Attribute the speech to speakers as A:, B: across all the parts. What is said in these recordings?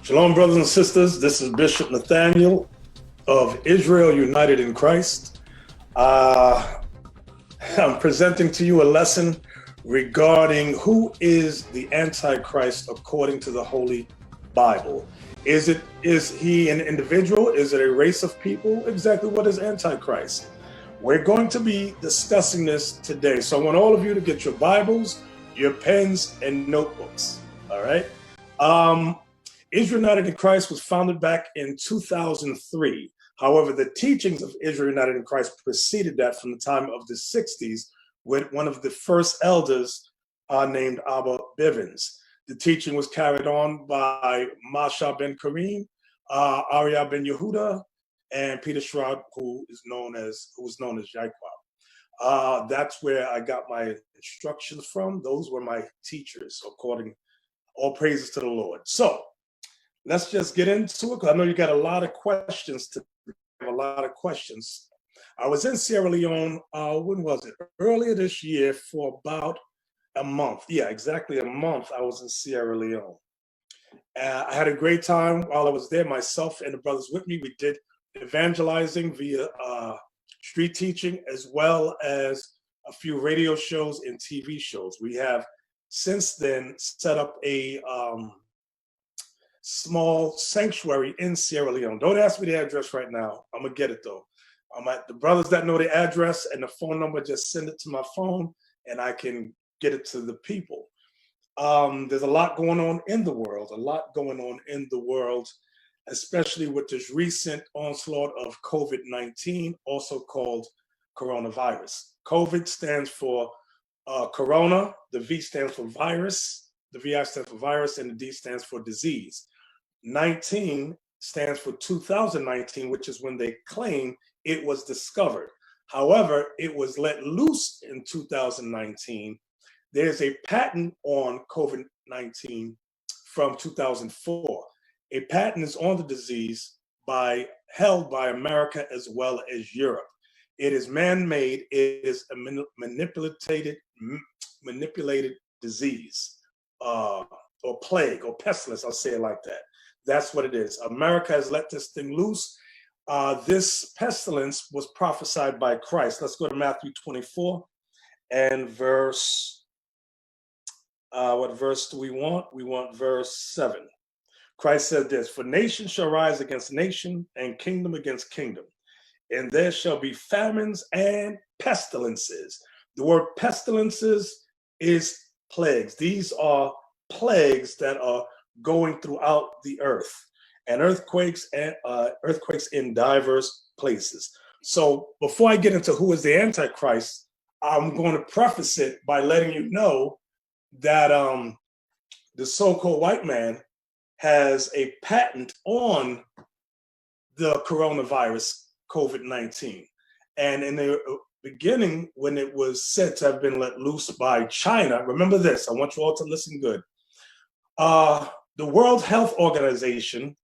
A: Shalom, brothers and sisters. This is Bishop Nathanyel of Israel United in Christ. I'm presenting to you a lesson regarding who is the Antichrist according to the Holy Bible. Is he an individual? Is it a race of people? Exactly what is Antichrist? We're going to be discussing this today. So I want all of you to get your Bibles, your pens, and notebooks. All right. Israel United in Christ was founded back in 2003. However, the teachings of Israel United in Christ preceded that from the time of the 60s with one of the first elders named Abba Bivens. The teaching was carried on by Masha ben Kareem, Arya ben Yehuda, and Peter Stroud, who was known as Yaikwab. That's where I got my instructions from. Those were my teachers, according all praises to the Lord. So let's just get into it, because I know you got a lot of questions. I was in Sierra Leone, when was it? Earlier this year for about a month. Yeah, exactly a month I was in Sierra Leone. I had a great time while I was there. Myself and the brothers with me, we did evangelizing via street teaching, as well as a few radio shows and TV shows. We have since then set up a small sanctuary in Sierra Leone. Don't ask me the address right now. I'm gonna get it though. The brothers that know the address and the phone number, just send it to my phone and I can get it to the people. There's a lot going on in the world, especially with this recent onslaught of COVID-19, also called coronavirus. COVID stands for corona, the V stands for virus, the VI stands for virus, and the D stands for disease. 19 stands for 2019, which is when they claim it was discovered. However, it was let loose in 2019. There's a patent on COVID-19 from 2004. A patent is on the disease held by America as well as Europe. It is man-made. It is a manipulated disease, or plague, or pestilence. I'll say it like that. That's what it is. America has let this thing loose. This pestilence was prophesied by Christ. Let's go to Matthew 24 and verse, what verse do we want? We want verse 7. Christ said this: "For nation shall rise against nation, and kingdom against kingdom. And there shall be famines and pestilences." The word pestilences is plagues. These are plagues that are going throughout the earth, and earthquakes in diverse places. So before I get into who is the Antichrist, I'm going to preface it by letting you know that the so-called white man has a patent on the coronavirus, COVID-19. And in the beginning, when it was said to have been let loose by China, remember this, I want you all to listen good. The World Health Organization,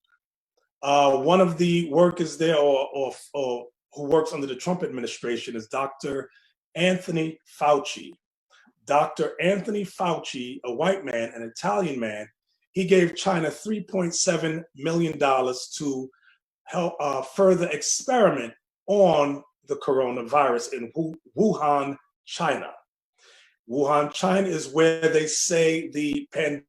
A: one of the workers there, or who works under the Trump administration, is Dr. Anthony Fauci. Dr. Anthony Fauci, a white man, an Italian man, he gave China $3.7 million to help further experiment on the coronavirus in Wuhan, China. Wuhan, China is where they say the pandemic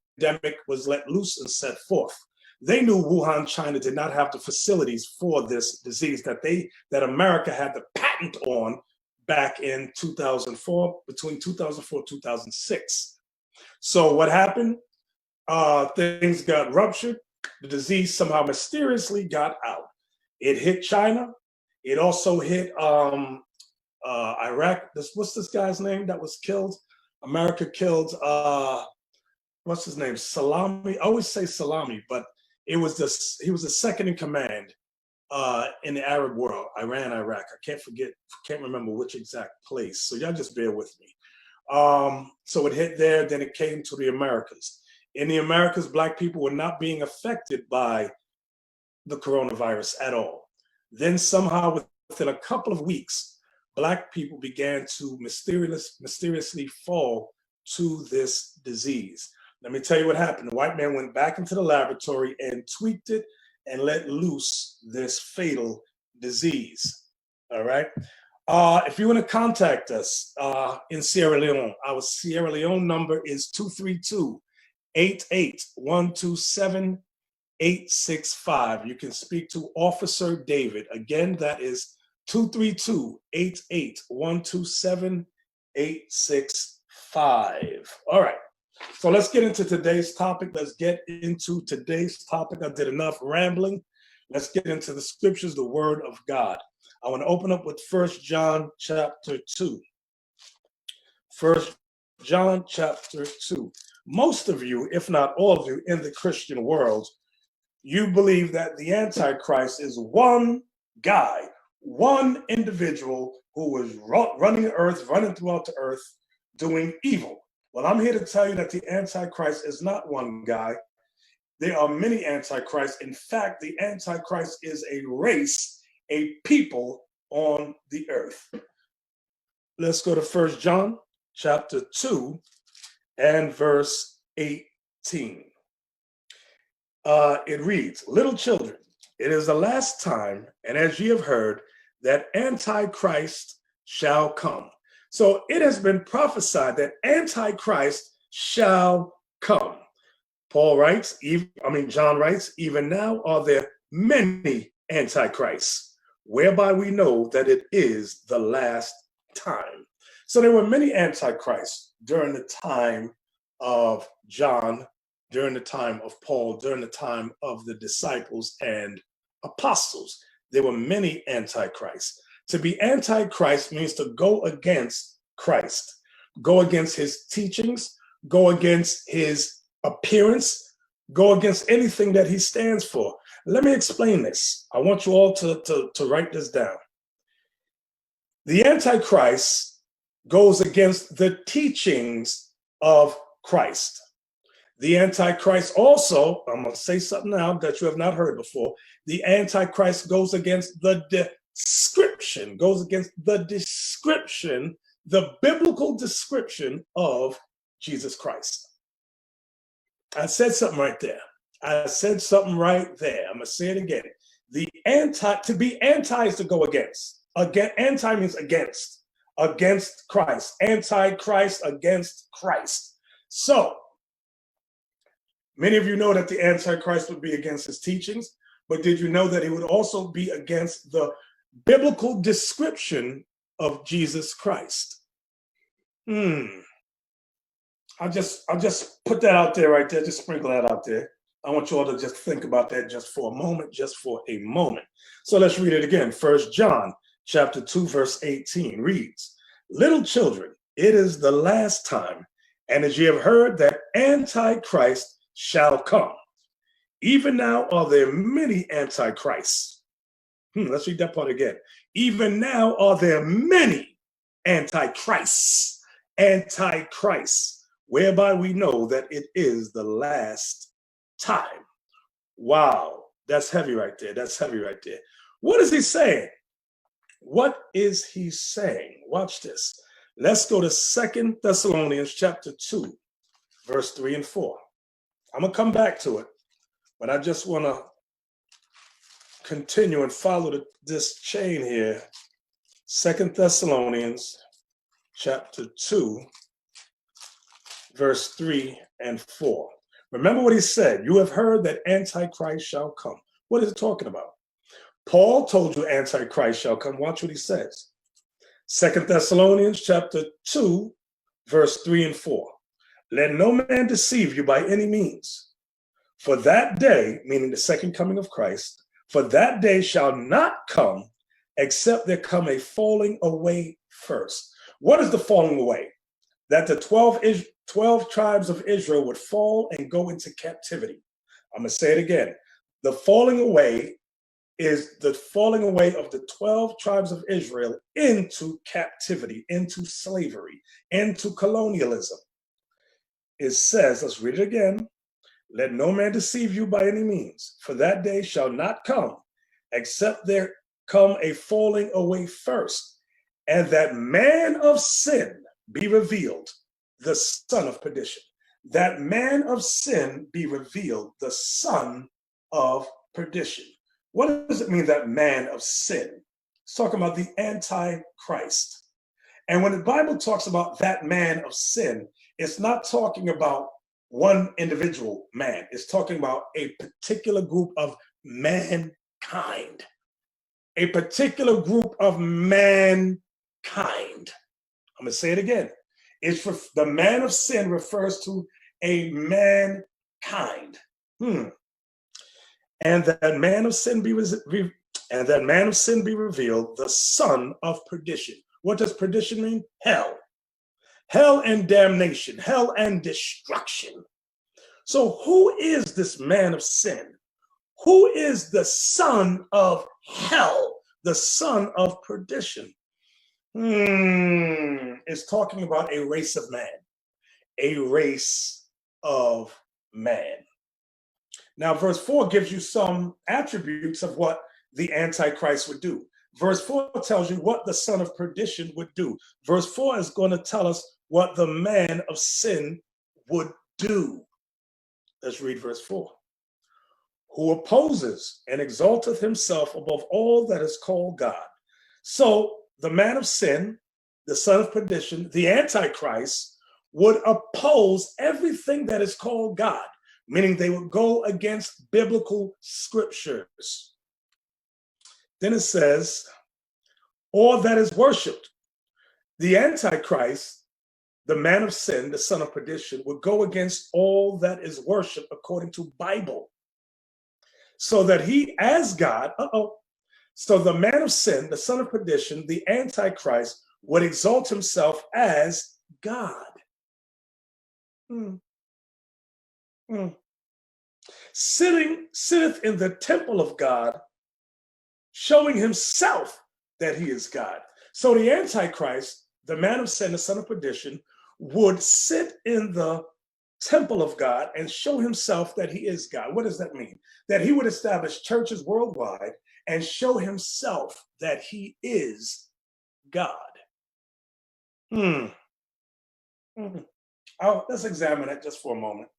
A: was let loose and set forth. They knew Wuhan, China did not have the facilities for this disease that America had the patent on back in 2004, between 2004 and 2006. So what happened? Things got ruptured. The disease somehow mysteriously got out. It hit China. It also hit Iraq. What's this guy's name that was killed? America killed, what's his name? Salami. I always say Salami, but he was the second in command in the Arab world, Iran, Iraq. I can't remember which exact place. So y'all just bear with me. So it hit there, then it came to the Americas. In the Americas, Black people were not being affected by the coronavirus at all. Then somehow within a couple of weeks, Black people began to mysteriously fall to this disease. Let me tell you what happened. The white man went back into the laboratory and tweaked it and let loose this fatal disease. All right. If you want to contact us in Sierra Leone, our Sierra Leone number is 232-88-127-865. You can speak to Officer David. Again, that is 232-88-127-865. All right. So let's get into today's topic. I did enough rambling. Let's get into the scriptures, the word of God. I want to open up with 1 John chapter 2. 1 John chapter 2. Most of you, if not all of you in the Christian world, you believe that the Antichrist is one guy, one individual who is running the earth, running throughout the earth, doing evil. Well, I'm here to tell you that the Antichrist is not one guy. There are many Antichrists. In fact, the Antichrist is a race, a people on the earth. Let's go to 1 John chapter 2 and verse 18. It reads, "Little children, it is the last time, and as ye have heard, that Antichrist shall come." So it has been prophesied that Antichrist shall come. John writes, "Even now are there many Antichrists, whereby we know that it is the last time." So there were many Antichrists during the time of John, during the time of Paul, during the time of the disciples and apostles. There were many Antichrists. To be Antichrist means to go against Christ, go against his teachings, go against his appearance, go against anything that he stands for. Let me explain this. I want you all to write this down. The Antichrist goes against the teachings of Christ. The Antichrist also, I'm going to say something now that you have not heard before. The Antichrist goes against the description, the biblical description of Jesus Christ. I said something right there. I'm going to say it again. To be anti is to go against. Anti means against Christ. Antichrist against Christ. So, many of you know that the Antichrist would be against his teachings, but did you know that he would also be against the biblical description of Jesus Christ? I'll just put that out there right there, just sprinkle that out there. I want you all to just think about that just for a moment. So let's read it again. 1 John chapter 2, verse 18 reads, "Little children, it is the last time, and as ye have heard that Antichrist shall come. Even now are there many Antichrists." Let's read that part again. "Even now are there many Antichrists, whereby we know that it is the last time." Wow, that's heavy right there. What is he saying? Watch this. Let's go to 2 Thessalonians chapter 2, verse 3 and 4. I'm going to come back to it, but I just want to continue and follow this chain here. 2 Thessalonians chapter 2, verse 3 and 4. Remember what he said. "You have heard that Antichrist shall come." What is it talking about? Paul told you Antichrist shall come. Watch what he says. 2 Thessalonians chapter 2, verse 3 and 4. "Let no man deceive you by any means. For that day," meaning the second coming of Christ, "for that day shall not come except there come a falling away first." What is the falling away? That the 12 tribes of Israel would fall and go into captivity. I'm going to say it again. The falling away is the falling away of the 12 tribes of Israel into captivity, into slavery, into colonialism. It says, let's read it again. "Let no man deceive you by any means, for that day shall not come, except there come a falling away first, and that man of sin be revealed, the son of perdition." that man of sin be revealed, the son of perdition. What does it mean, that man of sin? It's talking about the antichrist. And when the Bible talks about that man of sin, it's not talking about one individual man. It's talking about a particular group of mankind. A particular group of mankind. I'm going to say it again. The man of sin refers to a mankind. And that man of sin be revealed, the son of perdition. What does perdition mean? Hell. Hell and damnation, hell and destruction. So who is this man of sin? Who is the son of hell, the son of perdition? It's talking about a race of man, a race of man. Now, verse 4 gives you some attributes of what the Antichrist would do. Verse 4 tells you what the son of perdition would do. Verse 4 is going to tell us what the man of sin would do. Let's read verse 4. Who opposes and exalteth himself above all that is called God. So the man of sin, the son of perdition, the Antichrist, would oppose everything that is called God, meaning they would go against biblical scriptures. Then it says, or that is worshipped. The Antichrist, the man of sin, the son of perdition, would go against all that is worshipped according to Bible. So that he, as God, so the man of sin, the son of perdition, the Antichrist, would exalt himself as God. Sitteth in the temple of God, showing himself that he is God. So the Antichrist, the man of sin, the son of perdition, would sit in the temple of God and show himself that he is God. What does that mean? That he would establish churches worldwide and show himself that he is God. Let's examine it just for a moment.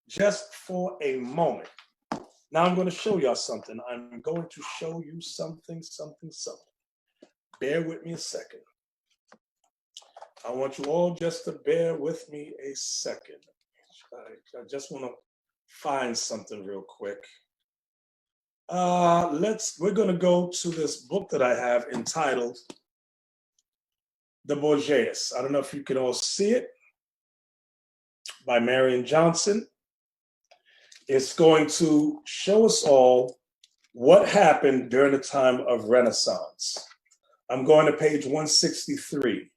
A: Just for a moment. Now I'm going to show y'all something. I'm going to show you something. Bear with me a second. I want you all just to bear with me a second. I just want to find something real quick. We're going to go to this book that I have entitled The Bourgeois. I don't know if you can all see it, by Marion Johnson. It's going to show us all what happened during the time of Renaissance. I'm going to page 163.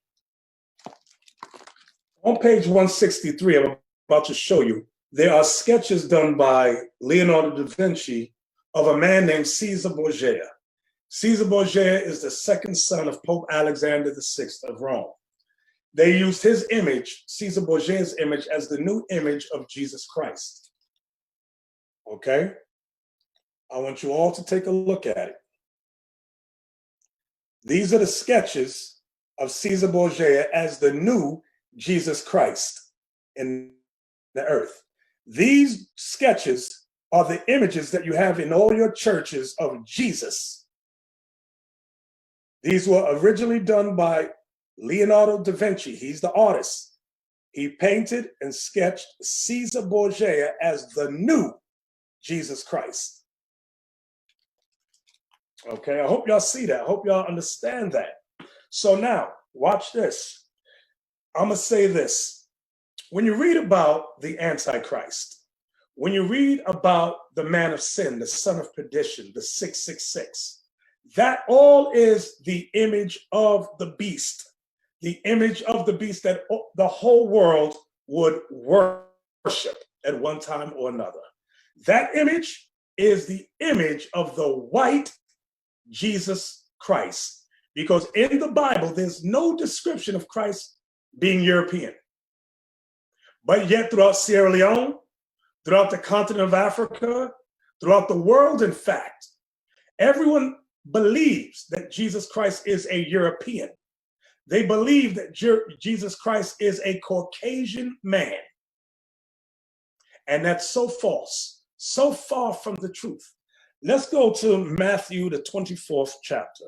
A: On page 163, I'm about to show you, there are sketches done by Leonardo da Vinci of a man named Caesar Borgia. Caesar Borgia is the second son of Pope Alexander VI of Rome. They used his image, Caesar Borgia's image, as the new image of Jesus Christ. Okay? I want you all to take a look at it. These are the sketches of Caesar Borgia as the new Jesus Christ in the earth. These sketches are the images that you have in all your churches of Jesus. These were originally done by Leonardo da Vinci. He's the artist. He painted and sketched Caesar Borgia as the new Jesus Christ. Okay, I hope y'all see that. I hope y'all understand that. So now, watch this. I'm going to say this. When you read about the Antichrist, when you read about the man of sin, the son of perdition, the 666, that all is the image of the beast. The image of the beast that the whole world would worship at one time or another. That image is the image of the white Jesus Christ. Because in the Bible, there's no description of Christ being European. But yet throughout Sierra Leone, throughout the continent of Africa, throughout the world, in fact, everyone believes that Jesus Christ is a European. They believe that Jesus Christ is a Caucasian man. And that's so false, so far from the truth. Let's go to Matthew, the 24th chapter.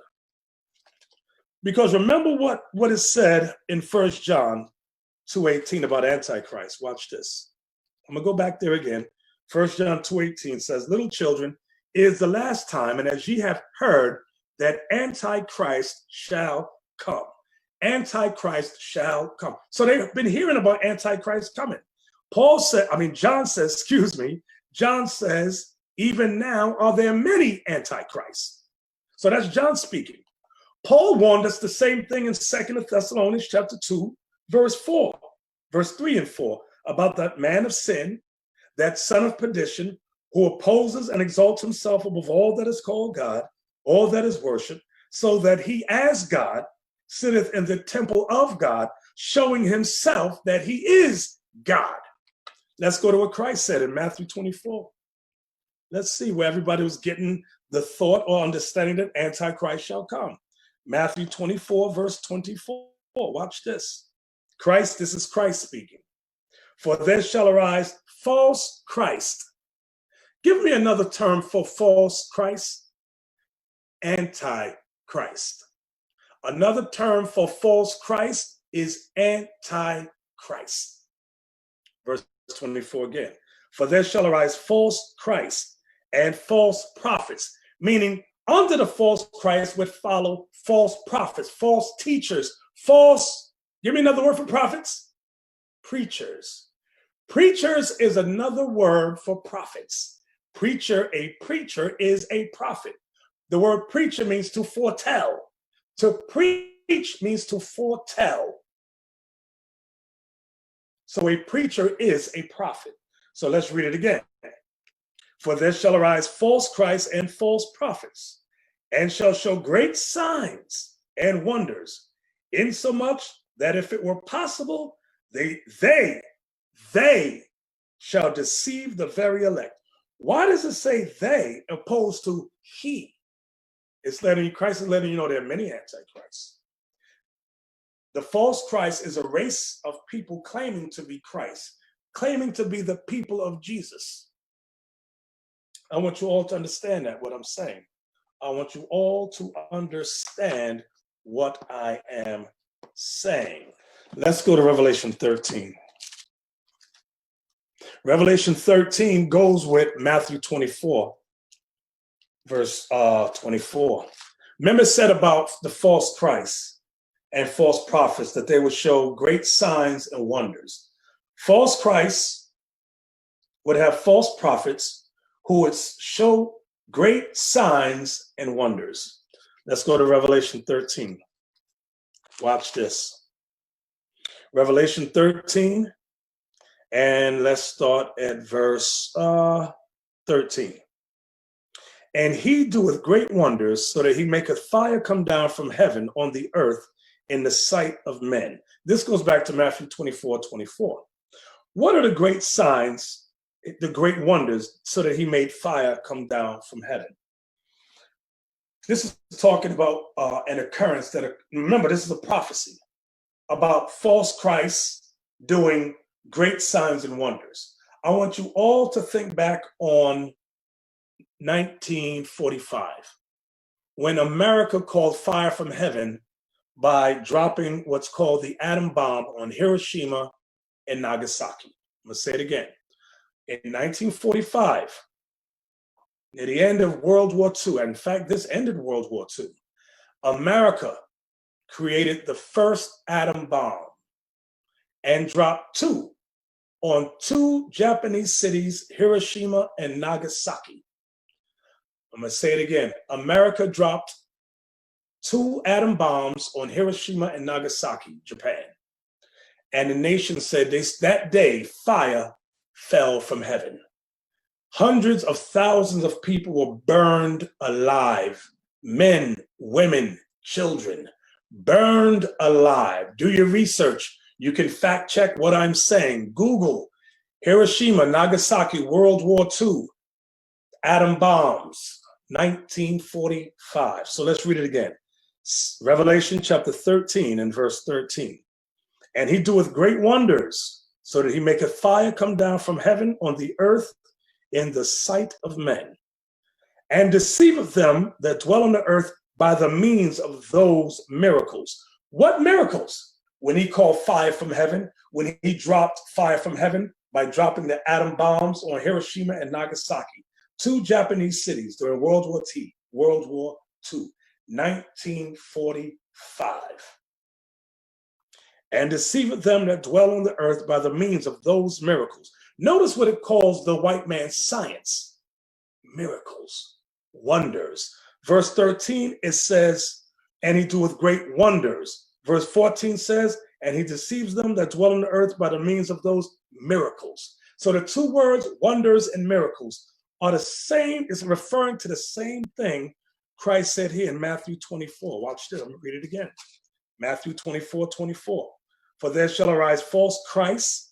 A: Because remember what is said in 1 John 2:18 about Antichrist. Watch this. I'm going to go back there again. 1 John 2:18 says, little children, it is the last time, and as ye have heard, that Antichrist shall come. Antichrist shall come. So they've been hearing about Antichrist coming. John says, even now are there many Antichrists. So that's John speaking. Paul warned us the same thing in 2 Thessalonians chapter 2, verse 3 and 4, about that man of sin, that son of perdition, who opposes and exalts himself above all that is called God, all that is worshipped, so that he as God sitteth in the temple of God, showing himself that he is God. Let's go to what Christ said in Matthew 24. Let's see where everybody was getting the thought or understanding that Antichrist shall come. Matthew 24, verse 24. Watch this. This is Christ speaking. For there shall arise false Christ. Give me another term for false Christ. Antichrist. Another term for false Christ is antichrist. Verse 24 again. For there shall arise false Christ and false prophets, meaning under the false Christ would follow false prophets, false teachers, give me another word for prophets, preachers. Preachers is another word for prophets. A preacher is a prophet. The word preacher means to foretell. To preach means to foretell. So a preacher is a prophet. So let's read it again. For there shall arise false Christs and false prophets, and shall show great signs and wonders, insomuch that if it were possible, they shall deceive the very elect. Why does it say they opposed to he? Christ is letting you know there are many antichrists. The false Christ is a race of people claiming to be Christ, claiming to be the people of Jesus. I want you all to understand what I'm saying. I want you all to understand what I am saying. Let's go to Revelation 13. Revelation 13 goes with Matthew 24, verse 24. Remember it said about the false Christ and false prophets that they would show great signs and wonders. False Christ would have false prophets who would show great signs and wonders. Let's go to Revelation 13. Watch this. Revelation 13, and let's start at verse 13. And he doeth great wonders, so that he maketh fire come down from heaven on the earth in the sight of men. This goes back to Matthew 24:24. What are the great signs, the great wonders, so that he made fire come down from heaven? This is talking about an occurrence remember, this is a prophecy about false Christs doing great signs and wonders. I want you all to think back on 1945, when America called fire from heaven by dropping what's called the atom bomb on Hiroshima and Nagasaki. I'm going to say it again. In 1945, near the end of World War II, in fact, this ended World War II, America created the first atom bomb and dropped two on two Japanese cities, Hiroshima and Nagasaki. I'm going to say it again. America dropped two atom bombs on Hiroshima and Nagasaki, Japan. And the nation said that day, fire fell from heaven. Hundreds of thousands of people were burned alive. Men, women, children, burned alive. Do your research. You can fact check what I'm saying. Google Hiroshima, Nagasaki, World War II, atom bombs, 1945. So let's read it again. Revelation chapter 13 and verse 13. And he doeth great wonders, so that he maketh fire come down from heaven on the earth in the sight of men, and deceiveth them that dwell on the earth by the means of those miracles. What miracles? When he called fire from heaven, when he dropped fire from heaven by dropping the atom bombs on Hiroshima and Nagasaki, two Japanese cities during World War II, 1945. And deceiveth them that dwell on the earth by the means of those miracles. Notice what it calls the white man's science. Miracles, wonders. Verse 13, it says, and he doeth great wonders. Verse 14 says, and he deceives them that dwell on the earth by the means of those miracles. So the two words, wonders and miracles, are the same, it's referring to the same thing Christ said here in Matthew 24. Watch this, I'm gonna read it again. Matthew 24:24. For there shall arise false Christs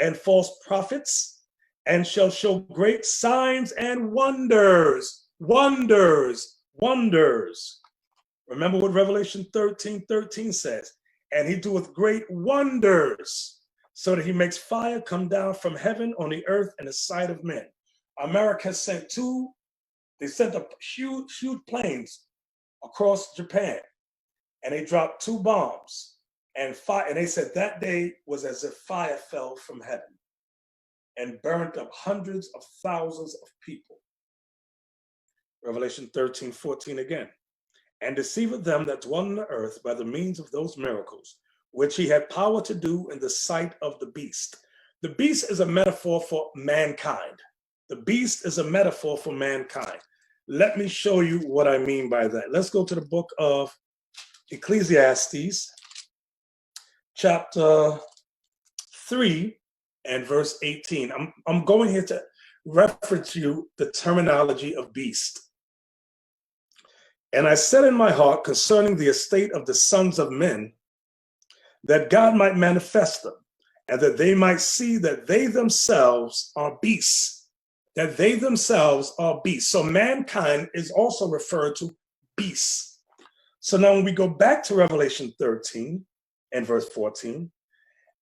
A: and false prophets, and shall show great signs and wonders. Wonders, wonders. Remember what Revelation 13:13 says. And he doeth great wonders, so that he makes fire come down from heaven on the earth in the sight of men. America sent they sent up huge planes across Japan, and they dropped 2 bombs. And they said that day was as if fire fell from heaven and burnt up hundreds of thousands of people. Revelation 13:14 again. And deceiveth them that dwell on the earth by the means of those miracles, which he had power to do in the sight of the beast. The beast is a metaphor for mankind. The beast is a metaphor for mankind. Let me show you what I mean by that. Let's go to the book of Ecclesiastes, chapter 3 and verse 18. I'm going here to reference you the terminology of beast. And I said in my heart concerning the estate of the sons of men, that God might manifest them, and that they might see that they themselves are beasts, that they themselves are beasts. So mankind is also referred to beasts. So now when we go back to Revelation 13 and verse 14,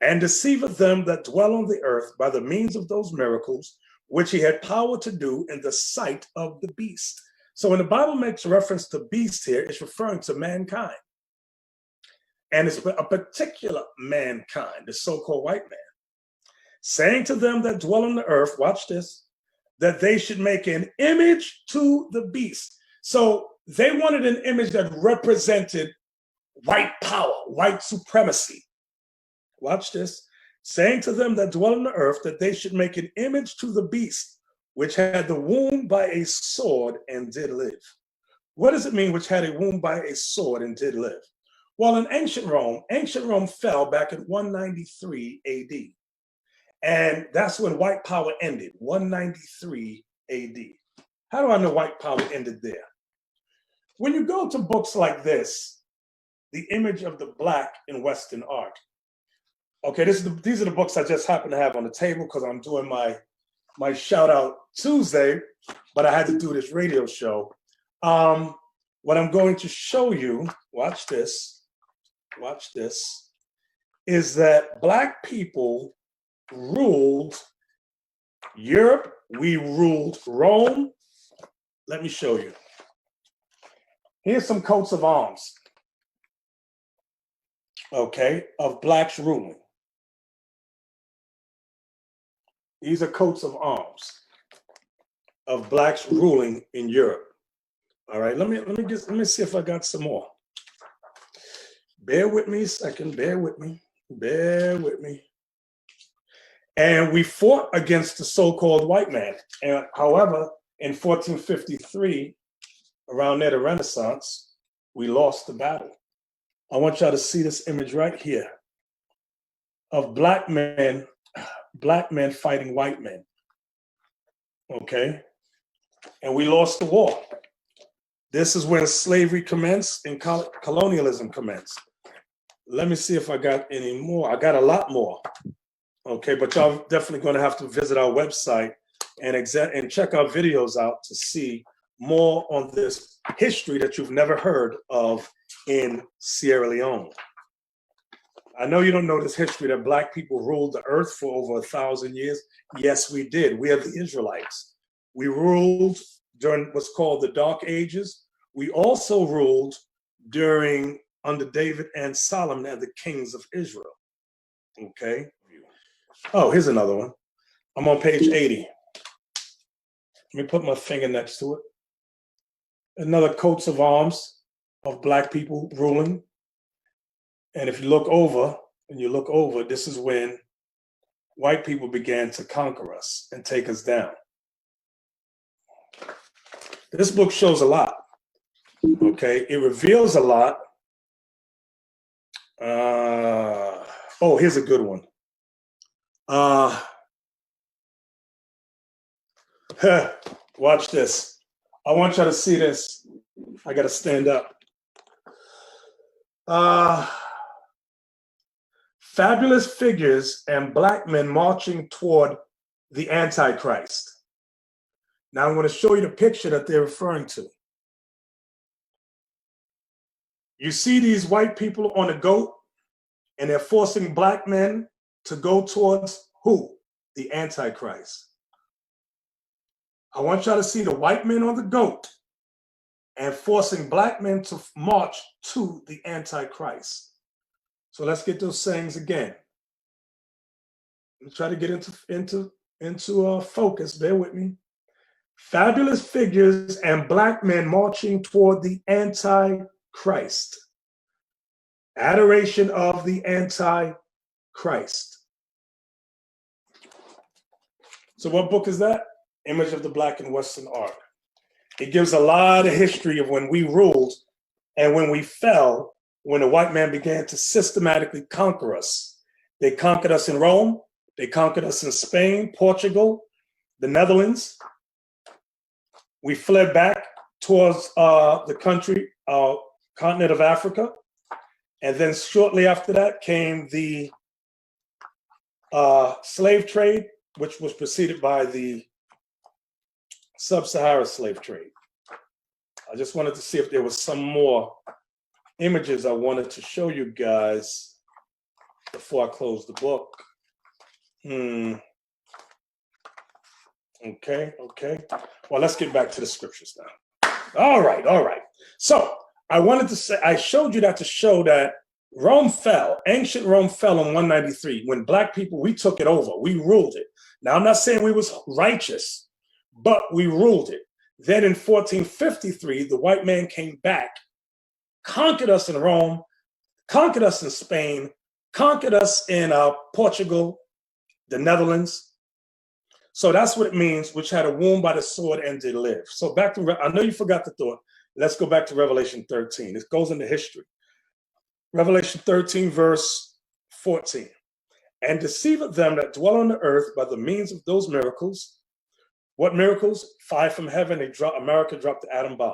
A: and deceiveth them that dwell on the earth by the means of those miracles, which he had power to do in the sight of the beast. So when the Bible makes reference to beast here, it's referring to mankind. And it's a particular mankind, the so-called white man, saying to them that dwell on the earth, watch this, that they should make an image to the beast. So they wanted an image that represented white power, white supremacy. Watch this, saying to them that dwell on the earth, that they should make an image to the beast, which had the wound by a sword and did live. What does it mean, which had a wound by a sword and did live? Well, in ancient Rome fell back in 193 AD. And that's when white power ended, 193 AD. How do I know white power ended there? When you go to books like this, The Image of the Black in Western Art. Okay, these are the books I just happen to have on the table because I'm doing my shout out Tuesday, but I had to do this radio show. What I'm going to show you, watch this, is that Black people ruled Europe. We ruled Rome. Let me show you. Here's some coats of arms, okay, of Blacks ruling. These are coats of arms of Blacks ruling in Europe. All right, let me see if I got some more. Bear with me a second, bear with me. And we fought against the so-called white man. And however, in 1453, around there, the Renaissance, we lost the battle. I want y'all to see this image right here of black men fighting white men. Okay? And we lost the war. This is when slavery commenced and colonialism commenced. Let me see if I got any more. I got a lot more. Okay, but y'all definitely going to have to visit our website and check our videos out to see more on this history that you've never heard of in Sierra Leone. I know you don't know this history that black people ruled the earth for over 1,000 years. Yes, we did. We are the Israelites. We ruled during what's called the Dark Ages. We also ruled under David and Solomon as the kings of Israel. Okay. Oh, here's another one. I'm on page 80. Let me put my finger next to it. Another coats of arms of black people ruling. And if you look over, this is when white people began to conquer us and take us down. This book shows a lot. Okay, it reveals a lot. Oh, here's a good one. Watch this. I want y'all to see this. I gotta stand up. Fabulous figures and black men marching toward the Antichrist. Now I'm going to show you the picture that they're referring to. You see these white people on a goat, and they're forcing black men to go towards who? The Antichrist. I want y'all to see the white men on the goat and forcing black men to march to the Antichrist. So let's get those sayings again. Let me try to get into focus. Bear with me. Fabulous figures and black men marching toward the Antichrist. Adoration of the Antichrist. So what book is that? Image of the Black and Western Art. It gives a lot of history of when we ruled and when we fell, when the white man began to systematically conquer us. They conquered us in Rome. They conquered us in Spain, Portugal, the Netherlands. We fled back towards the continent of Africa. And then shortly after that came the slave trade, which was preceded by the sub-Saharan slave trade. I just wanted to see if there was some more images I wanted to show you guys before I close the book. Okay. Well, let's get back to the scriptures now. All right. So I wanted to say, I showed you that to show that Rome fell, ancient Rome fell in 193. When black people, we took it over, we ruled it. Now, I'm not saying we was righteous, but we ruled it. Then in 1453, the white man came back, conquered us in Rome, conquered us in Spain, conquered us in Portugal, the Netherlands. So that's what it means, which had a wound by the sword and did live. So back to, I know you forgot the thought. Let's go back to Revelation 13. It goes into history. Revelation 13, verse 14. And deceiveth them that dwell on the earth by the means of those miracles. What miracles? 5 from heaven. America dropped the atom bomb.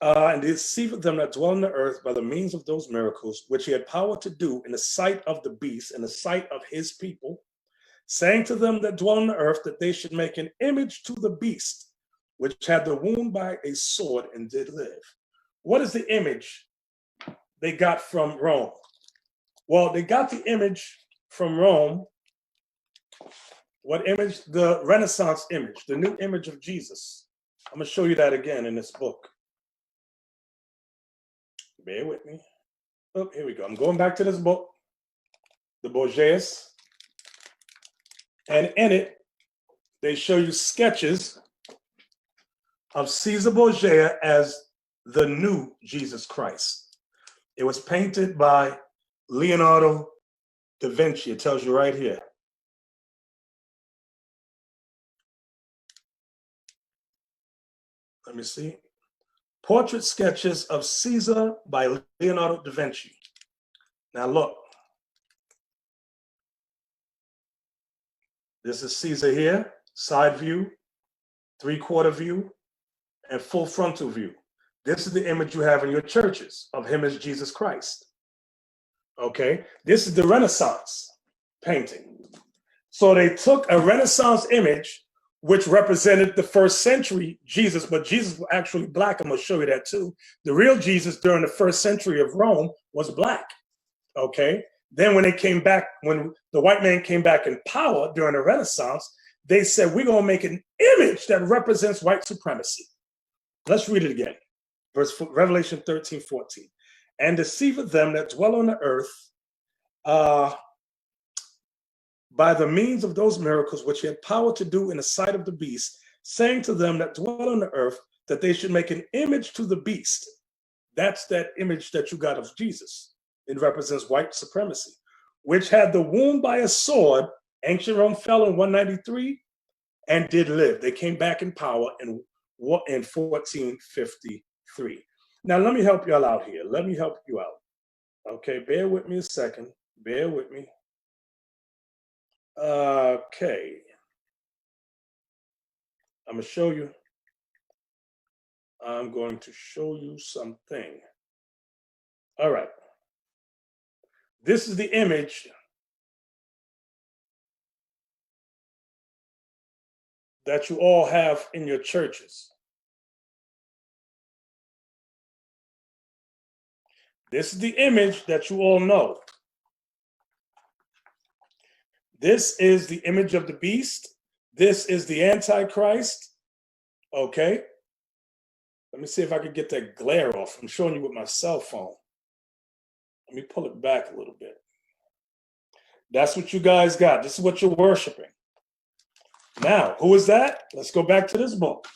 A: And deceiveth them that dwell on the earth by the means of those miracles, which he had power to do in the sight of the beast, in the sight of his people, saying to them that dwell on the earth that they should make an image to the beast, which had the wound by a sword and did live. What is the image they got from Rome? Well, they got the image from Rome. What image? The Renaissance image, the new image of Jesus. I'm going to show you that again in this book. Bear with me. Oh, here we go. I'm going back to this book, the Borgias. And in it, they show you sketches of Caesar Borgia as the new Jesus Christ. It was painted by Leonardo da Vinci. It tells you right here. Let me see. Portrait sketches of Caesar by Leonardo da Vinci. Now look. This is Caesar here, side view, 3/4 view, and full frontal view. This is the image you have in your churches of him as Jesus Christ. Okay, this is the Renaissance painting. So they took a Renaissance image which represented the first century Jesus, but Jesus was actually black. I'm going to show you that too. The real Jesus during the first century of Rome was black, okay? Then when they came back, when the white man came back in power during the Renaissance, they said, we're going to make an image that represents white supremacy. Let's read it again. Revelation 13:14. And deceiveth them that dwell on the earth by the means of those miracles which he had power to do in the sight of the beast, saying to them that dwell on the earth that they should make an image to the beast. That's that image that you got of Jesus. It represents white supremacy, which had the wound by a sword. Ancient Rome fell in 193 and did live. They came back in power in 1453. Now, let me help y'all out here. Let me help you out. Okay, bear with me a second. Bear with me. Okay. I'm going to show you. I'm going to show you something. All right. This is the image that you all have in your churches. This is the image that you all know. This is the image of the beast. This is the Antichrist. Okay. Let me see if I can get that glare off. I'm showing you with my cell phone. Let me pull it back a little bit. That's what you guys got. This is what you're worshiping. Now, who is that? Let's go back to this book.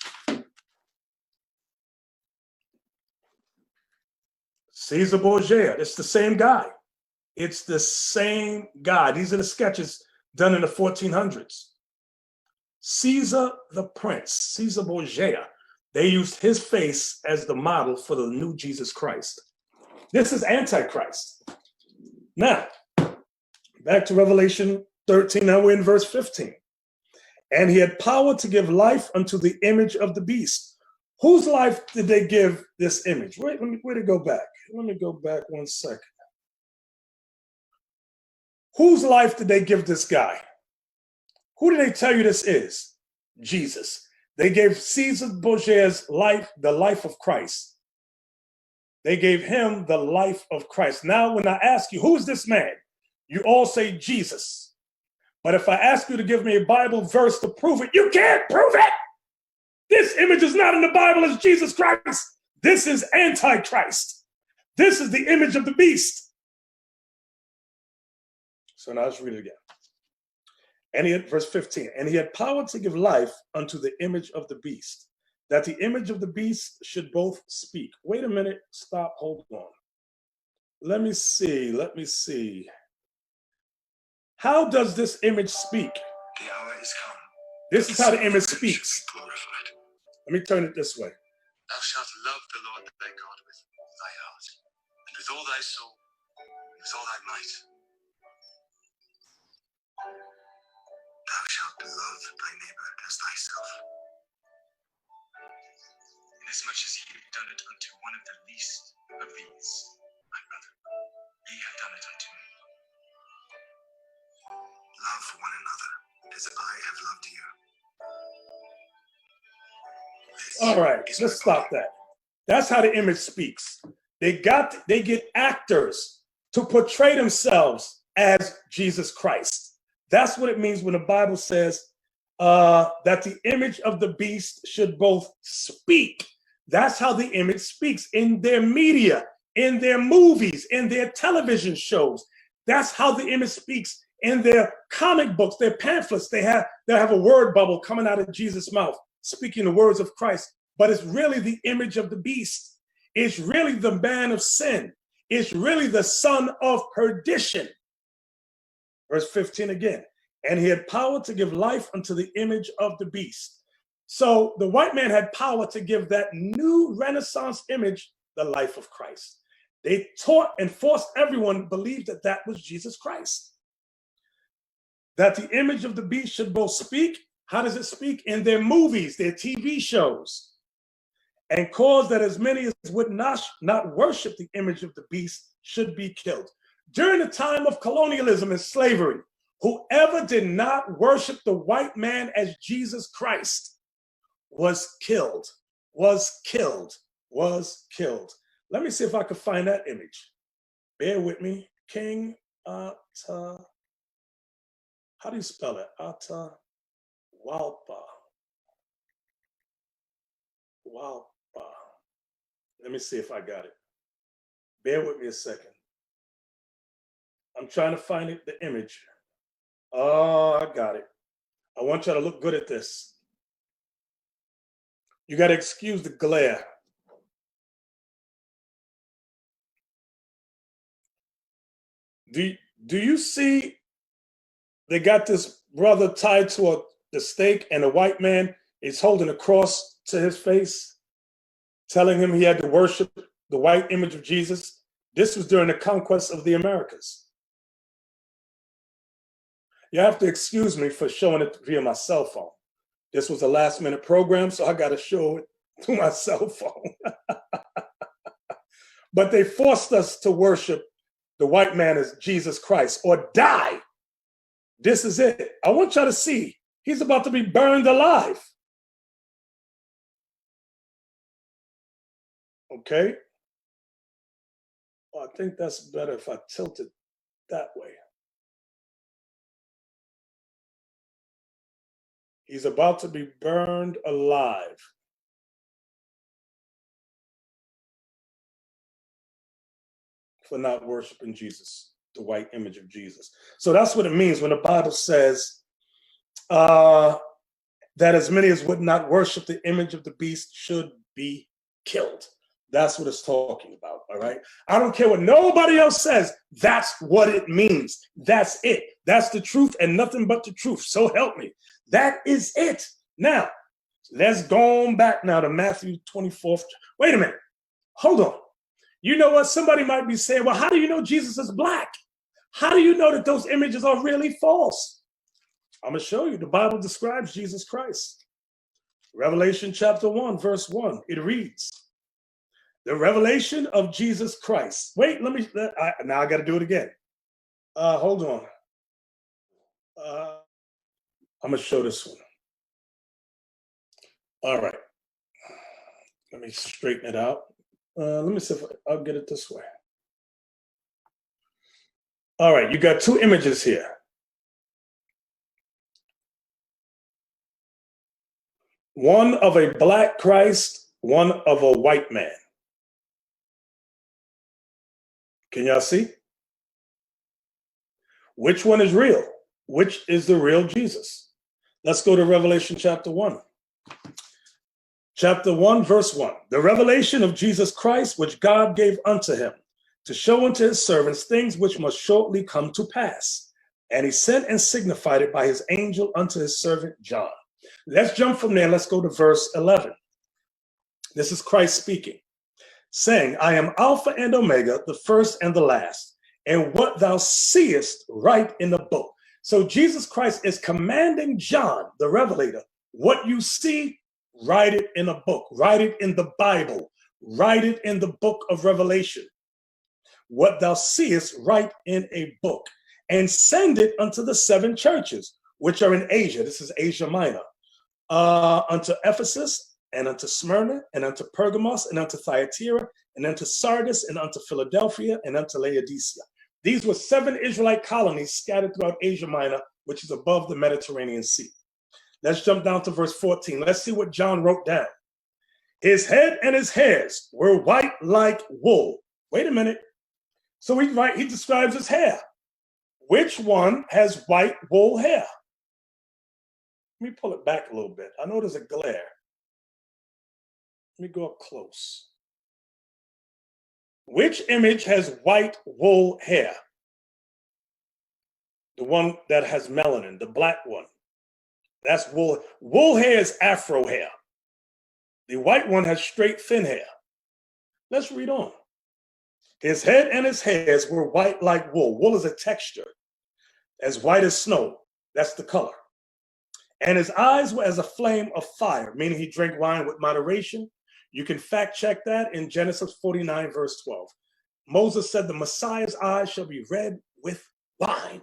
A: Caesar Borgia. It's the same guy. It's the same guy. These are the sketches done in the 1400s. Caesar the Prince, Caesar Borgia. They used his face as the model for the new Jesus Christ. This is Antichrist. Now, back to Revelation 13. Now we're in verse 15. And he had power to give life unto the image of the beast. Whose life did they give this image? Wait, where to go back? Let me go back 1 second. Whose life did they give this guy? Who did they tell you this is? Jesus. They gave Caesar Borgia's life, the life of Christ. They gave him the life of Christ. Now, when I ask you, who is this man? You all say Jesus. But if I ask you to give me a Bible verse to prove it, you can't prove it. This image is not in the Bible as Jesus Christ. This is Antichrist. This is the image of the beast. So now let's read it again. And he had, verse 15, and he had power to give life unto the image of the beast, that the image of the beast should both speak. Wait a minute, stop, hold on. Let me see. How does this image speak?
B: The hour is come.
A: This is how the image speaks. Let me turn it this way.
B: Thou shalt love the Lord thy God with all thy heart, and with all thy soul, and with all thy might. Thou shalt love thy neighbor as thyself. Inasmuch as ye have done it unto one of the least of these, my brother, ye have done it unto me. Love one another as I have loved you.
A: All right, let's stop that. That's how the image speaks. They get actors to portray themselves as Jesus Christ. That's what it means when the Bible says that the image of the beast should both speak. That's how the image speaks in their media, in their movies, in their television shows. That's how the image speaks in their comic books, their pamphlets. They have a word bubble coming out of Jesus' mouth, speaking the words of Christ. But it's really the image of the beast. It's really the man of sin. It's really the son of perdition. Verse 15 again. And he had power to give life unto the image of the beast. So the white man had power to give that new Renaissance image the life of Christ. They taught and forced everyone to believe that that was Jesus Christ. That the image of the beast should both speak. How does it speak? In their movies, their TV shows. And cause that as many as would not worship the image of the beast should be killed. During the time of colonialism and slavery, Whoever did not worship the white man as Jesus Christ was killed, was killed, was killed. Let me see if I can find that image. Bear with me. King Ata. How do you spell it? Ata Walpa. Walpa. Let me see if I got it. Bear with me a second. I'm trying to find it, the image. Oh, I got it. I want y'all to look good at this. You got to excuse the glare. Do you see they got this brother tied to the stake, and the white man is holding a cross to his face, telling him he had to worship the white image of Jesus? This was during the conquest of the Americas. You have to excuse me for showing it via my cell phone. This was a last-minute program, so I got to show it through my cell phone. But they forced us to worship the white man as Jesus Christ or die. This is it. I want y'all to see. He's about to be burned alive. Okay? Well, I think that's better if I tilt it that way. He's about to be burned alive. For not worshiping Jesus, the white image of Jesus. So that's what it means when the Bible says that as many as would not worship the image of the beast should be killed. That's what it's talking about, all right? I don't care what nobody else says. That's what it means. That's it. That's the truth and nothing but the truth. So help me. That is it. Now, let's go on back now to Matthew 24. Wait a minute. Hold on. You know what? Somebody might be saying, well, how do you know Jesus is black? How do you know that those images are really false? I'm going to show you. The Bible describes Jesus Christ. Revelation chapter 1, verse 1. It reads, the revelation of Jesus Christ. Wait, now I got to do it again. Hold on. I'm going to show this one. All right. Let me straighten it out. Let me see if I'll get it this way. All right, you got two images here. One of a black Christ, one of a white man. Can y'all see? Which one is real? Which is the real Jesus? Let's go to Revelation chapter 1. Chapter 1, verse 1. The revelation of Jesus Christ, which God gave unto him, to show unto his servants things which must shortly come to pass. And he sent and signified it by his angel unto his servant John. Let's jump from there. Let's go to verse 11. This is Christ speaking, saying, I am Alpha and Omega, the first and the last, and what thou seest, write in the book. So Jesus Christ is commanding John, the revelator, what you see, write it in a book, write it in the Bible, write it in the book of Revelation. What thou seest, write in a book, and send it unto the seven churches, which are in Asia. This is Asia Minor. Unto Ephesus, and unto Smyrna, and unto Pergamos, and unto Thyatira, and unto Sardis, and unto Philadelphia, and unto Laodicea. These were 7 Israelite colonies scattered throughout Asia Minor, which is above the Mediterranean Sea. Let's jump down to verse 14. Let's see what John wrote down. His head and his hairs were white like wool. Wait a minute. So he describes his hair. Which one has white wool hair? Let me pull it back a little bit. I know there's a glare. Let me go up close. Which image has white wool hair? The one that has melanin, the black one. That's wool. Wool hair is Afro hair. The white one has straight, thin hair. Let's read on. His head and his hairs were white like wool. Wool is a texture, as white as snow. That's the color. And his eyes were as a flame of fire, meaning he drank wine with moderation. You can fact check that in Genesis 49, verse 12. Moses said the Messiah's eyes shall be red with wine.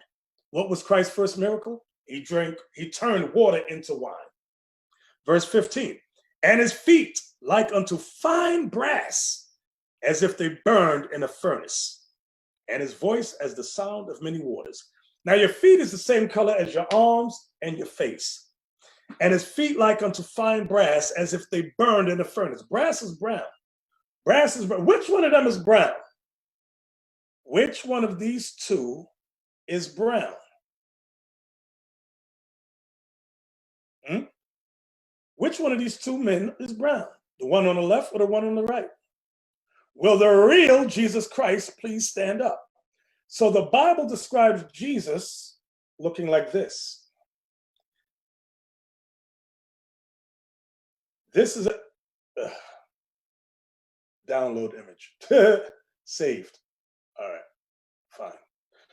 A: What was Christ's first miracle? He turned water into wine. Verse 15, and his feet like unto fine brass, as if they burned in a furnace, and his voice as the sound of many waters. Now your feet is the same color as your arms and your face. And his feet like unto fine brass, as if they burned in a furnace. Brass is brown. Brass is brown. Which one of them is brown? Which one of these two is brown? Which one of these two men is brown? The one on the left or the one on the right? Will the real Jesus Christ please stand up? So the Bible describes Jesus looking like this. This is a download image. Saved. All right, fine.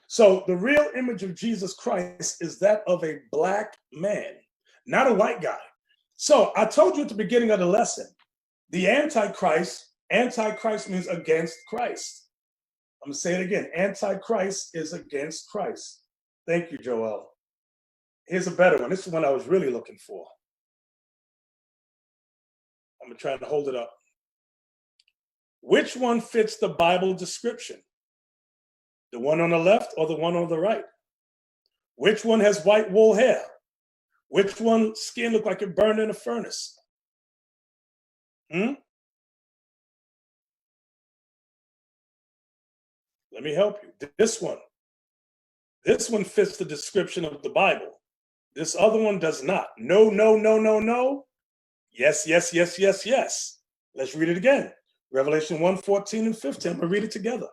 A: So the real image of Jesus Christ is that of a black man, not a white guy. So I told you at the beginning of the lesson, the Antichrist means against Christ. I'm going to say it again. Antichrist is against Christ. Thank you, Joel. Here's a better one. This is the one I was really looking for. I'm going to try to hold it up. Which one fits the Bible description? The one on the left or the one on the right? Which one has white wool hair? Which one skin looked like it burned in a furnace? Let me help you. This one fits the description of the Bible. This other one does not. No, no, no, no, no. Yes, yes, yes, yes, yes. Let's read it again. Revelation 1:14 and 15. I'm going to read it together.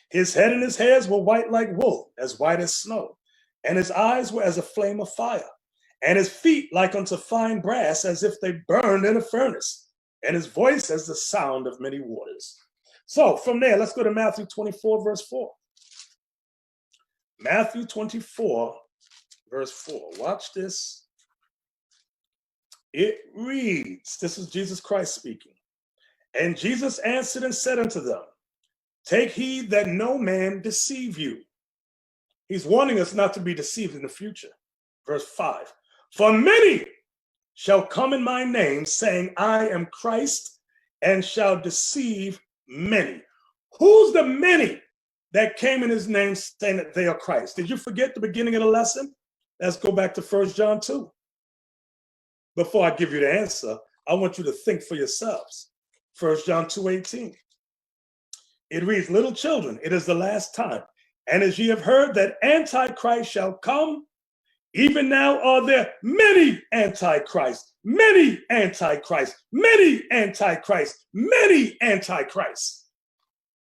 A: His head and his hairs were white like wool, as white as snow, and his eyes were as a flame of fire, and his feet like unto fine brass, as if they burned in a furnace, and his voice as the sound of many waters. So from there, let's go to Matthew 24, verse 4. Matthew 24, verse 4. Watch this. It reads, this is Jesus Christ speaking. And Jesus answered and said unto them, take heed that no man deceive you. He's warning us not to be deceived in the future. Verse 5. For many shall come in my name, saying, I am Christ, and shall deceive many. Who's the many that came in his name saying that they are Christ? Did you forget the beginning of the lesson? Let's go back to 1 John 2. Before I give you the answer, I want you to think for yourselves. 1 John 2:18. It reads, little children, it is the last time. And as ye have heard that Antichrist shall come, even now are there many Antichrists, many Antichrists, many Antichrists, many Antichrists.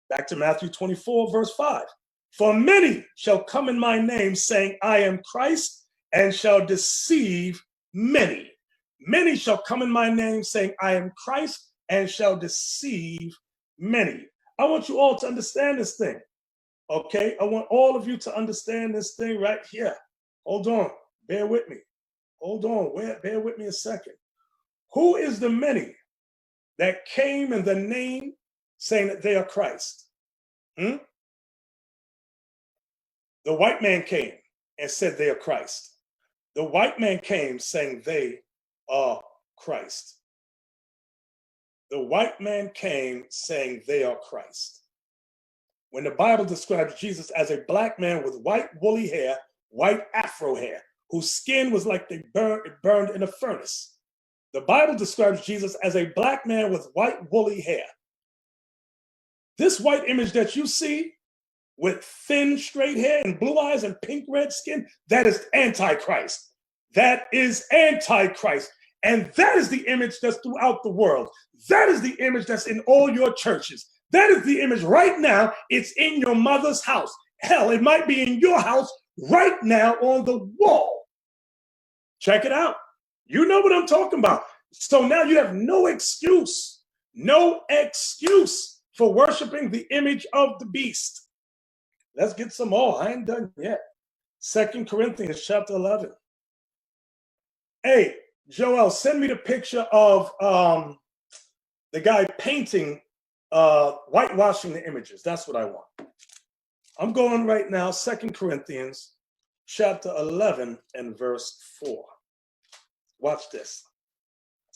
A: Back to Matthew 24, verse 5. For many shall come in my name, saying, I am Christ, and shall deceive many. Many shall come in my name, saying, I am Christ, and shall deceive many. I want you all to understand this thing, okay? I want all of you to understand this thing right here. Hold on, bear with me. Hold on, bear with me a second. Who is the many that came in the name saying that they are Christ? The white man came and said they are Christ. The white man came saying they are Christ. The white man came saying they are Christ. When the Bible describes Jesus as a black man with white woolly hair, white afro hair, whose skin was like it burned in a furnace. The Bible describes Jesus as a black man with white woolly hair. This white image that you see with thin, straight hair and blue eyes and pink red skin, that is Antichrist. That is Antichrist. And that is the image that's throughout the world. That is the image that's in all your churches. That is the image right now. It's in your mother's house. Hell, it might be in your house right now on the wall. Check it out. You know what I'm talking about. So now you have no excuse for worshiping the image of the beast. Let's get some more. I ain't done yet. 2 Corinthians chapter 11. Hey, Joel, send me the picture of the guy painting, whitewashing the images. That's what I want. I'm going right now, 2 Corinthians chapter 11 and verse 4. Watch this.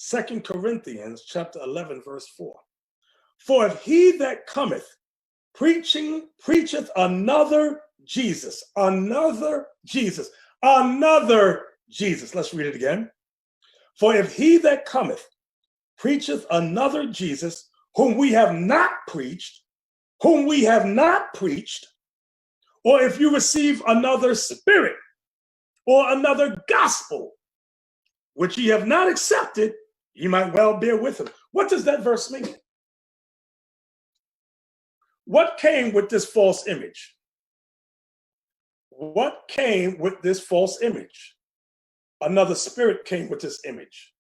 A: 2 Corinthians chapter 11, verse 4. For if he that cometh preacheth another Jesus, another Jesus, another Jesus. Let's read it again. For if he that cometh preacheth another Jesus, whom we have not preached, or if you receive another spirit or another gospel, which ye have not accepted, ye might well bear with him. What does that verse mean? What came with this false image? What came with this false image? Another spirit came with this image.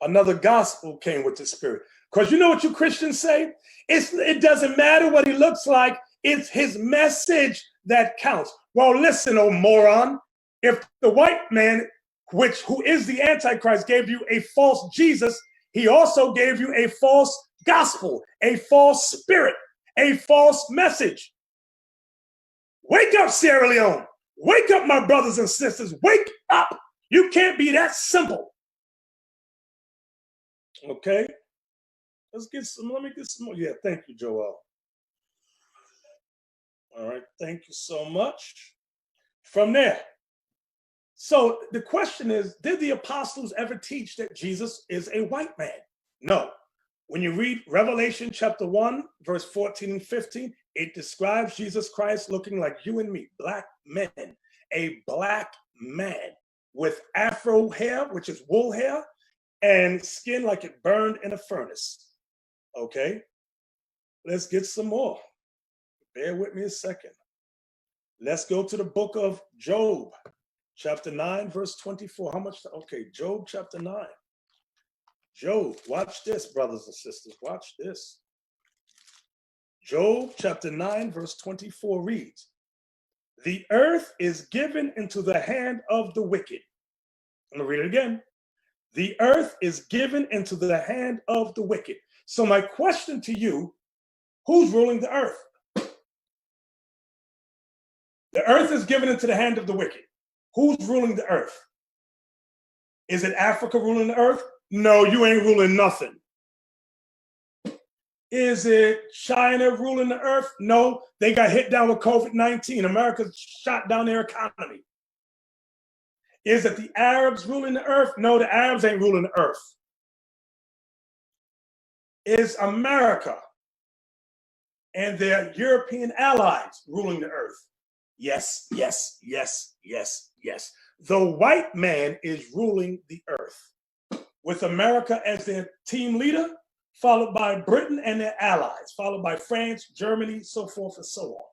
A: Another gospel came with this spirit. Because you know what you Christians say? It doesn't matter what he looks like. It's his message that counts. Well, listen, oh moron. If the white man, who is the Antichrist, gave you a false Jesus, he also gave you a false gospel, a false spirit, a false message. Wake up, Sierra Leone. Wake up, my brothers and sisters. Wake up. You can't be that simple. Okay. Let me get some more. Yeah, thank you, Joel. All right, thank you so much. From there. So the question is, did the apostles ever teach that Jesus is a white man? No. When you read Revelation chapter 1, verse 14 and 15, it describes Jesus Christ looking like you and me, black men, a black man with afro hair, which is wool hair, and skin like it burned in a furnace. Okay, let's get some more. Bear with me a second. Let's go to the book of Job, chapter 9, verse 24. How much? Okay, Job chapter 9. Job, watch this, brothers and sisters. Watch this. Job chapter 9, verse 24 reads, the earth is given into the hand of the wicked. I'm going to read it again. The earth is given into the hand of the wicked. So my question to you, who's ruling the earth? The earth is given into the hand of the wicked. Who's ruling the earth? Is it Africa ruling the earth? No, you ain't ruling nothing. Is it China ruling the earth? No, they got hit down with COVID-19. America shot down their economy. Is it the Arabs ruling the earth? No, the Arabs ain't ruling the earth. Is America and their European allies ruling the earth? Yes, yes, yes, yes, yes. The white man is ruling the earth, with America as their team leader, followed by Britain and their allies, followed by France, Germany, so forth and so on.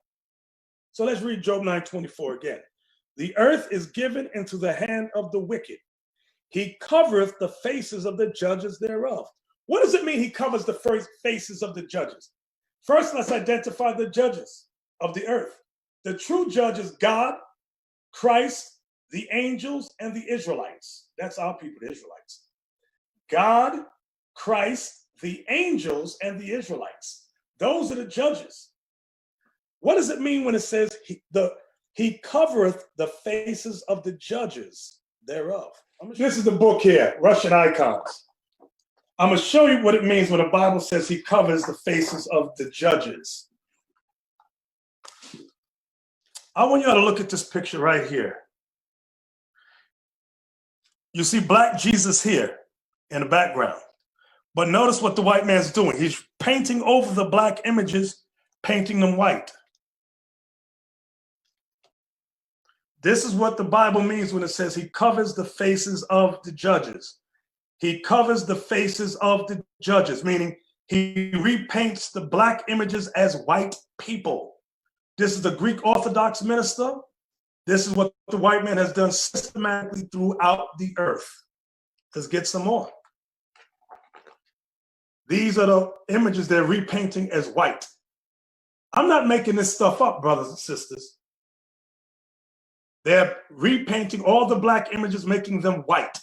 A: So let's read Job 9:24 again. The earth is given into the hand of the wicked. He covereth the faces of the judges thereof. What does it mean he covers the first faces of the judges? First, let's identify the judges of the earth. The true judge is God, Christ, the angels, and the Israelites. That's our people, the Israelites. God, Christ, the angels, and the Israelites. Those are the judges. What does it mean when it says he covereth the faces of the judges thereof? This is the book here, Russian Icons. I'm going to show you what it means when the Bible says he covers the faces of the judges. I want you all to look at this picture right here. You see black Jesus here in the background. But notice what the white man's doing. He's painting over the black images, painting them white. This is what the Bible means when it says he covers the faces of the judges. He covers the faces of the judges, meaning he repaints the black images as white people. This is the Greek Orthodox minister. This is what the white man has done systematically throughout the earth. Let's get some more. These are the images they're repainting as white. I'm not making this stuff up, brothers and sisters. They're repainting all the black images, making them white,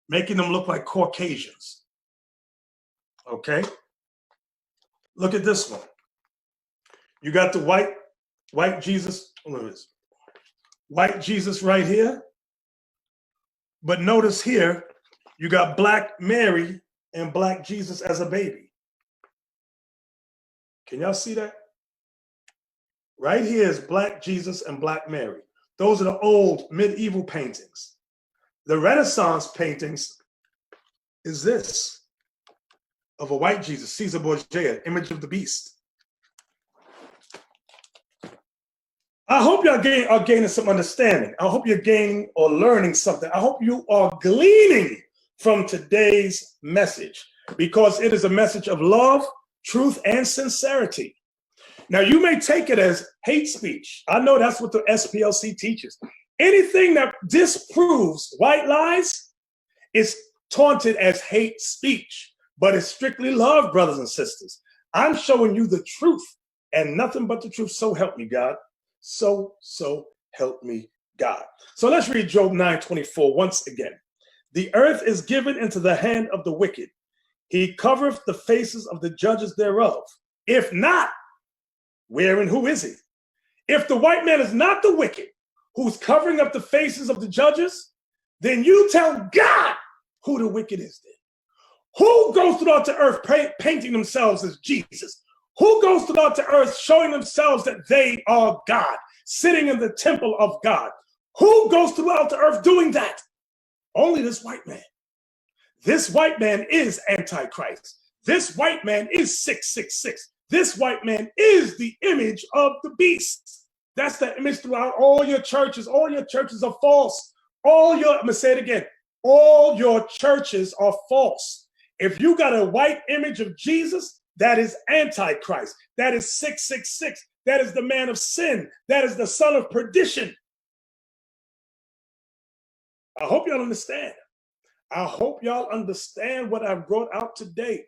A: making them look like Caucasians. Okay? Look at this one. You got the white Jesus. Look at this. white Jesus right here. But notice here, you got black Mary and black Jesus as a baby. Can y'all see that? Right here is black Jesus and black Mary. Those are the old medieval paintings. The Renaissance paintings is this, of a white Jesus, Caesar Borgia, image of the beast. I hope y'all are gaining some understanding. I hope you're gaining or learning something. I hope you are gleaning from today's message, because it is a message of love, truth, and sincerity. Now, you may take it as hate speech. I know that's what the SPLC teaches. Anything that disproves white lies is taunted as hate speech, but it's strictly love, brothers and sisters. I'm showing you the truth and nothing but the truth. So help me, God. So help me, God. So let's read Job 9:24 once again. The earth is given into the hand of the wicked. He covereth the faces of the judges thereof. If not, where and who is he? If the white man is not the wicked, who's covering up the faces of the judges, then you tell God who the wicked is then. Who goes throughout the earth painting themselves as Jesus? Who goes throughout the earth showing themselves that they are God, sitting in the temple of God? Who goes throughout the earth doing that? Only this white man. This white man is Antichrist. This white man is 666. This white man is the image of the beast. That's the image throughout all your churches. All your churches are false. I'm going to say it again. All your churches are false. If you got a white image of Jesus, that is Antichrist. That is 666. That is the man of sin. That is the son of perdition. I hope y'all understand. I hope y'all understand what I've brought out today.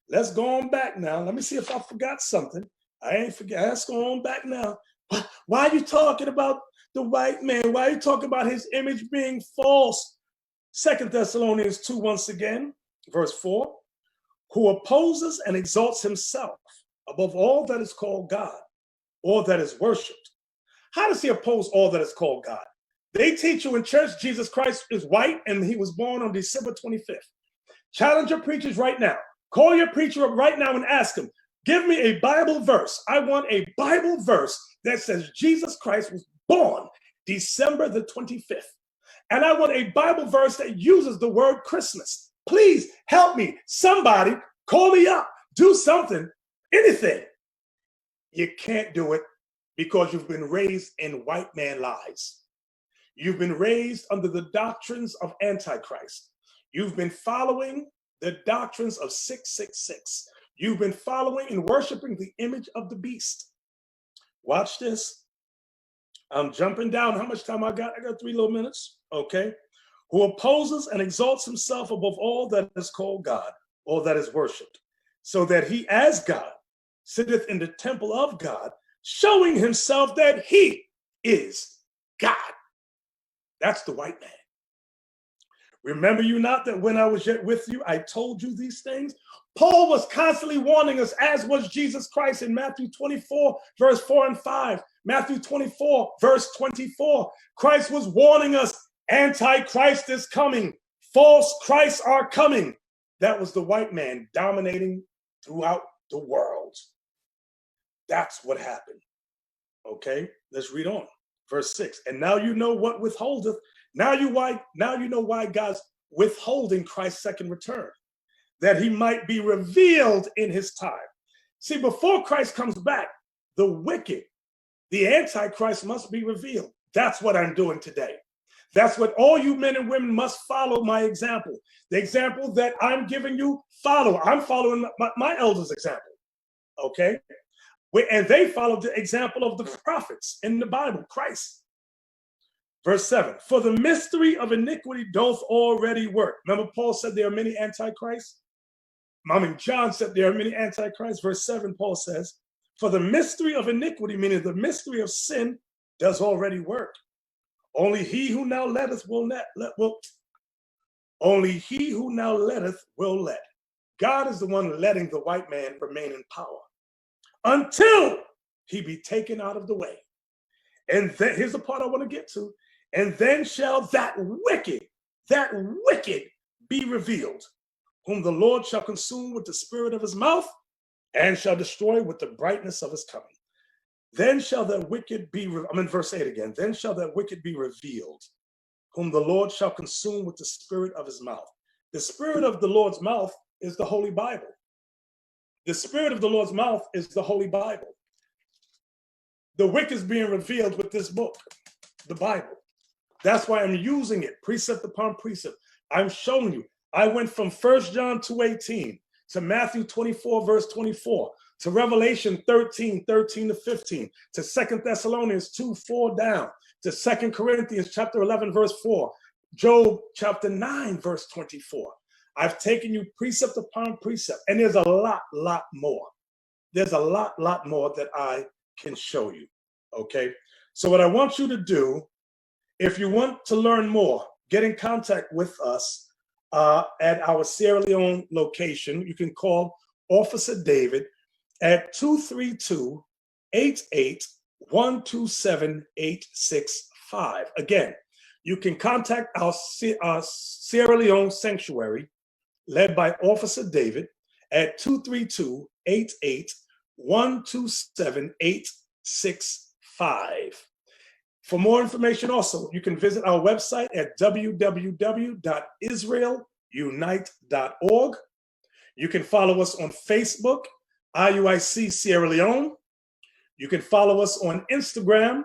A: Let's go on back now. Let me see if I forgot something. I ain't forget. Let's go on back now. Why are you talking about the white man? Why are you talking about his image being false? 2 Thessalonians 2, once again, verse 4. Who opposes and exalts himself above all that is called God, or that is worshipped. How does he oppose all that is called God? They teach you in church Jesus Christ is white and he was born on December 25th. Challenge your preachers right now. Call your preacher up right now and ask him, give me a Bible verse. I want a Bible verse that says Jesus Christ was born December the 25th. And I want a Bible verse that uses the word Christmas. Please help me. Somebody call me up. Do something, anything. You can't do it because you've been raised in white man lies. You've been raised under the doctrines of Antichrist. You've been following the doctrines of 666. You've been following and worshiping the image of the beast. Watch this. I'm jumping down. How much time I got? I got 3 little minutes. Okay. Who opposes and exalts himself above all that is called God, all that is worshipped, so that he as God sitteth in the temple of God, showing himself that he is God. That's the white man. Remember you not that when I was yet with you, I told you these things? Paul was constantly warning us, as was Jesus Christ in Matthew 24, verse 4 and 5. Matthew 24, verse 24. Christ was warning us, Antichrist is coming. False Christs are coming. That was the white man dominating throughout the world. That's what happened. Okay, let's read on. Verse 6. And now you know what withholdeth. Now you know why God's withholding Christ's second return, that he might be revealed in his time. See, before Christ comes back, the wicked, the Antichrist must be revealed. That's what I'm doing today. That's what all you men and women must follow my example. The example that I'm giving you, follow. I'm following my elders' example, okay? And they followed the example of the prophets in the Bible, Christ. Verse 7, for the mystery of iniquity doth already work. Remember Paul said there are many antichrists? John said there are many antichrists. Verse 7, Paul says, for the mystery of iniquity, meaning the mystery of sin, does already work. Only he who now letteth will let. Only he who now letteth will let. God is the one letting the white man remain in power until he be taken out of the way. And then, here's the part I want to get to. And then shall that wicked be revealed, whom the Lord shall consume with the spirit of his mouth and shall destroy with the brightness of his coming. Then shall that wicked be, I'm in verse 8 again. Then shall that wicked be revealed, whom the Lord shall consume with the spirit of his mouth. The spirit of the Lord's mouth is the Holy Bible. The spirit of the Lord's mouth is the Holy Bible. The wicked is being revealed with this book, the Bible. That's why I'm using it, precept upon precept. I'm showing you. I went from 1 John 2:18 to Matthew 24, verse 24, to Revelation 13, 13 to 15, to 2 Thessalonians 2, 4 down, to 2 Corinthians chapter 11, verse 4, Job chapter 9, verse 24. I've taken you precept upon precept, and there's a lot more. There's a lot more that I can show you, okay? So what I want you to do, if you want to learn more, get in contact with us at our Sierra Leone location. You can call Officer David at 232-88-127-865. Again, you can contact our Sierra Leone sanctuary led by Officer David at 232-88-127-865. For more information also, you can visit our website at www.israelunite.org. You can follow us on Facebook, IUIC Sierra Leone. You can follow us on Instagram,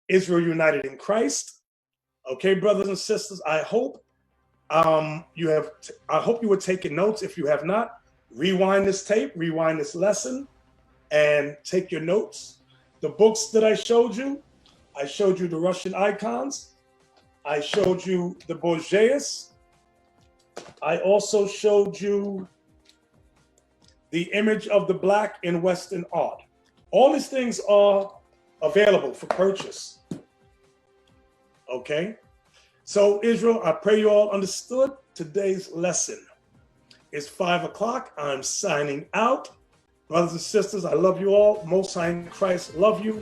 A: Israel United in Christ. Okay, brothers and sisters, I hope you were taking notes. If you have not, rewind this tape, rewind this lesson, and take your notes. The books that I showed you the Russian icons. I showed you the Borgias. I also showed you the image of the black in Western art. All these things are available for purchase. Okay? So Israel, I pray you all understood today's lesson. It's 5 o'clock. I'm signing out. Brothers and sisters, I love you all. Most High in Christ, love you.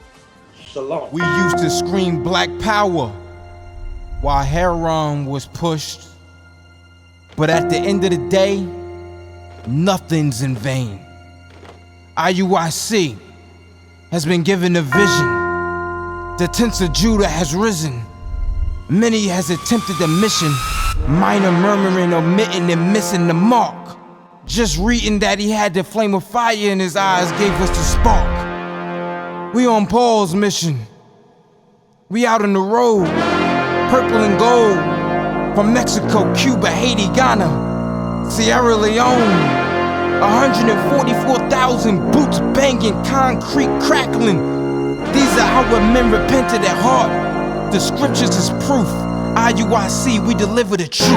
A: Shalom.
C: We used to scream black power while Heron was pushed. But at the end of the day, nothing's in vain. IUIC has been given a vision. The tents of Judah has risen. Many has attempted the mission, minor murmuring, omitting, and missing the mark. Just reading that he had the flame of fire in his eyes gave us the spark. We on Paul's mission. We out on the road, purple and gold, from Mexico, Cuba, Haiti, Ghana, Sierra Leone. 144,000 boots banging, concrete crackling. These are our men repented at heart. The scriptures is proof. IUIC, we deliver the truth.